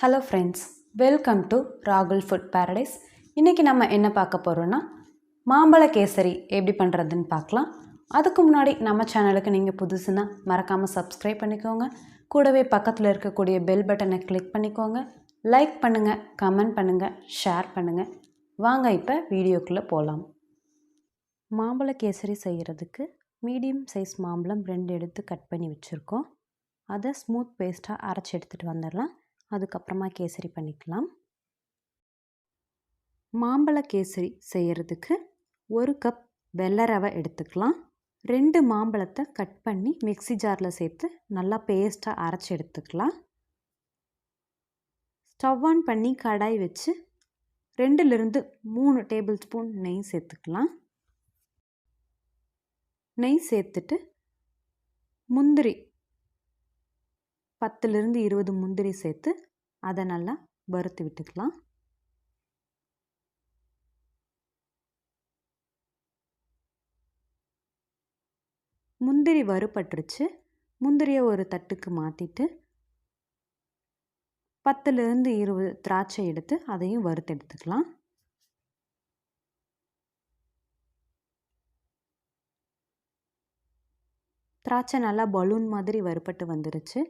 Hello friends, welcome to ராகுல் food paradise. இன்றைக்கி நம்ம என்ன பார்க்க போகிறோன்னா மாம்பழ கேசரி எப்படி பண்ணுறதுன்னு பார்க்கலாம். அதுக்கு முன்னாடி நம்ம சேனலுக்கு நீங்கள் புதுசுன்னா மறக்காமல் சப்ஸ்கிரைப் பண்ணிக்கோங்க. கூடவே பக்கத்தில் இருக்கக்கூடிய பெல் பட்டனை கிளிக் பண்ணிக்கோங்க. லைக் பண்ணுங்கள், கமெண்ட் பண்ணுங்கள், ஷேர் பண்ணுங்கள். வாங்க இப்போ வீடியோக்குள்ளே போகலாம். மாம்பழ கேசரி செய்கிறதுக்கு மீடியம் சைஸ் மாம்பழம் 2 எடுத்து கட் பண்ணி வச்சுருக்கோம். அதை ஸ்மூத் பேஸ்ட்டாக அரைச்சி எடுத்துகிட்டு வந்துடலாம். அதுக்கப்புறமா கேசரி பண்ணிக்கலாம். மாம்பழ கேசரி செய்கிறதுக்கு 1 கப் வெள்ளை ரவை எடுத்துக்கலாம். 2 மாம்பழத்தை கட் பண்ணி மிக்ஸி ஜாரில் சேர்த்து நல்லா பேஸ்ட்டாக அரைச்சி எடுத்துக்கலாம். ஸ்டவ் ஆன் பண்ணி கடாய் வச்சு 2லிருந்து 3 டேபிள் ஸ்பூன் நெய் சேர்த்துக்கலாம். நெய் சேர்த்துட்டு முந்திரி 10லிருந்து 20 முந்திரி சேர்த்து அதை நல்லா வறுத்து விட்டுக்கலாம். முந்திரி வறுபட்டுருச்சு. முந்திரியை ஒரு தட்டுக்கு மாற்றிட்டு 10லிருந்து 20 திராட்சை எடுத்து அதையும் வறுத்து எடுத்துக்கலாம். திராட்சை நல்லா பலூன் மாதிரி வறுபட்டு வந்துருச்சு.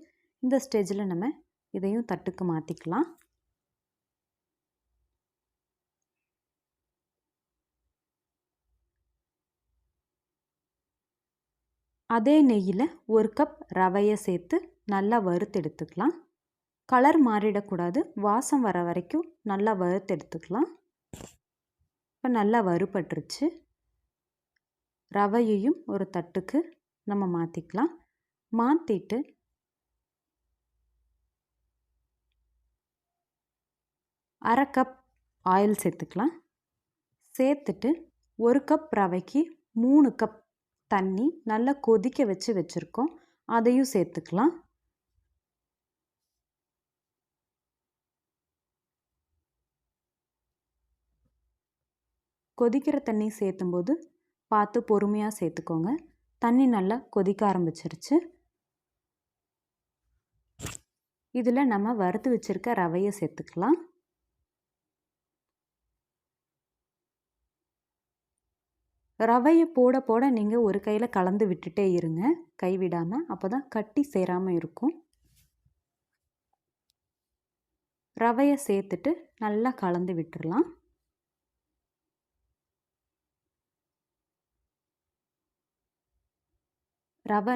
இந்த ஸ்டேஜில் நம்ம இதையும் தட்டுக்கு மாற்றிக்கலாம். அதே நெய்யில் 1 கப் ரவையை சேர்த்து நல்லா வறுத்து எடுத்துக்கலாம். கலர் மாறிடக்கூடாது, வாசம் வர வரைக்கும் நல்லா வறுத்து எடுத்துக்கலாம். இப்போ நல்லா வறுபட்டுருச்சு. ரவையையும் ஒரு தட்டுக்கு நம்ம மாற்றிக்கலாம். மாற்றிட்டு அரை கப் ஆயில் சேர்த்துக்கலாம். சேர்த்துட்டு 1 கப் ரவைக்கு 3 கப் தண்ணி நல்லா கொதிக்க வச்சுருக்கோம், அதையும் சேர்த்துக்கலாம். கொதிக்கிற தண்ணி சேர்த்தும்போது பார்த்து பொறுமையாக சேர்த்துக்கோங்க. தண்ணி நல்லா கொதிக்க ஆரம்பிச்சிருச்சு. இதில் நம்ம வறுத்து வச்சுருக்க ரவையை சேர்த்துக்கலாம். ரவையை போட போட நீங்கள் ஒரு கையில் கலந்து விட்டுட்டே இருங்க, கைவிடாமல். அப்போ தான் கட்டி சேராமல் இருக்கும். ரவையை சேர்த்துட்டு நல்லா கலந்து விட்டுடலாம். ரவை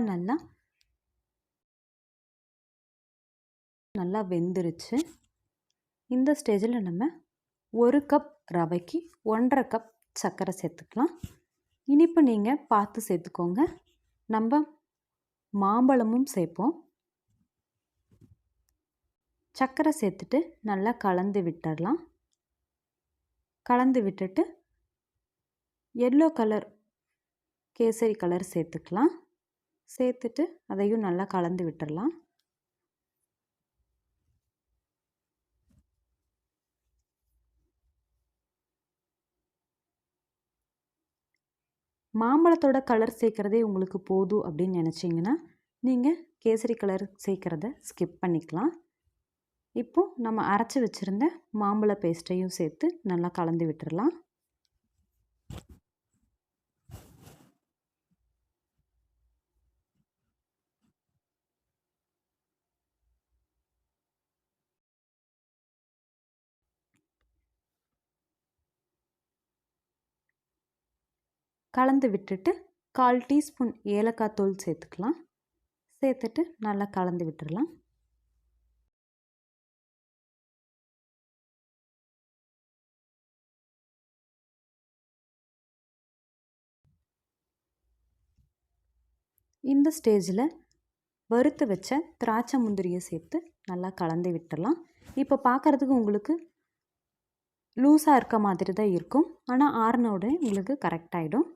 நல்லா வெந்துருச்சு. இந்த ஸ்டேஜில் நம்ம 1 கப் ரவைக்கு 1.5 கப் சர்க்கரை சேர்த்துக்கலாம். இனிப்பு நீங்கள் பார்த்து சேர்த்துக்கோங்க. நம்ம மாம்பழமும் சேர்ப்போம். சர்க்கரை சேர்த்துட்டு நல்லா கலந்து விட்டுடலாம். கலந்து விட்டுட்டு எல்லோ கலர் கேசரி கலர் சேர்த்துக்கலாம். சேர்த்துட்டு அதையும் நல்லா கலந்து விட்டுடலாம். மாம்பழத்தோட கலர் சேர்க்குறதே உங்களுக்கு போதும் அப்படின்னு நினச்சிங்கன்னா நீங்கள் கேசரி கலர் சேர்க்குறத ஸ்கிப் பண்ணிக்கலாம். இப்போது நம்ம அரைச்சி வச்சுருந்த மாம்பழ பேஸ்ட்டையும் சேர்த்து நல்லா கலந்து விட்டுடலாம். கலந்து விட்டுட்டு 1/4 டீஸ்பூன் ஏலக்காய் தூள் சேர்த்துக்கலாம். சேர்த்துட்டு நல்லா கலந்து விட்டுடலாம். இந்த ஸ்டேஜில் வறுத்து வச்ச திராட்சை முந்திரியை சேர்த்து நல்லா கலந்து விட்டுடலாம். இப்போ பார்க்குறதுக்கு உங்களுக்கு லூஸாக இருக்க மாதிரி தான் இருக்கும், ஆனால் ஆறின உடனே உங்களுக்கு கரெக்டாகிடும்.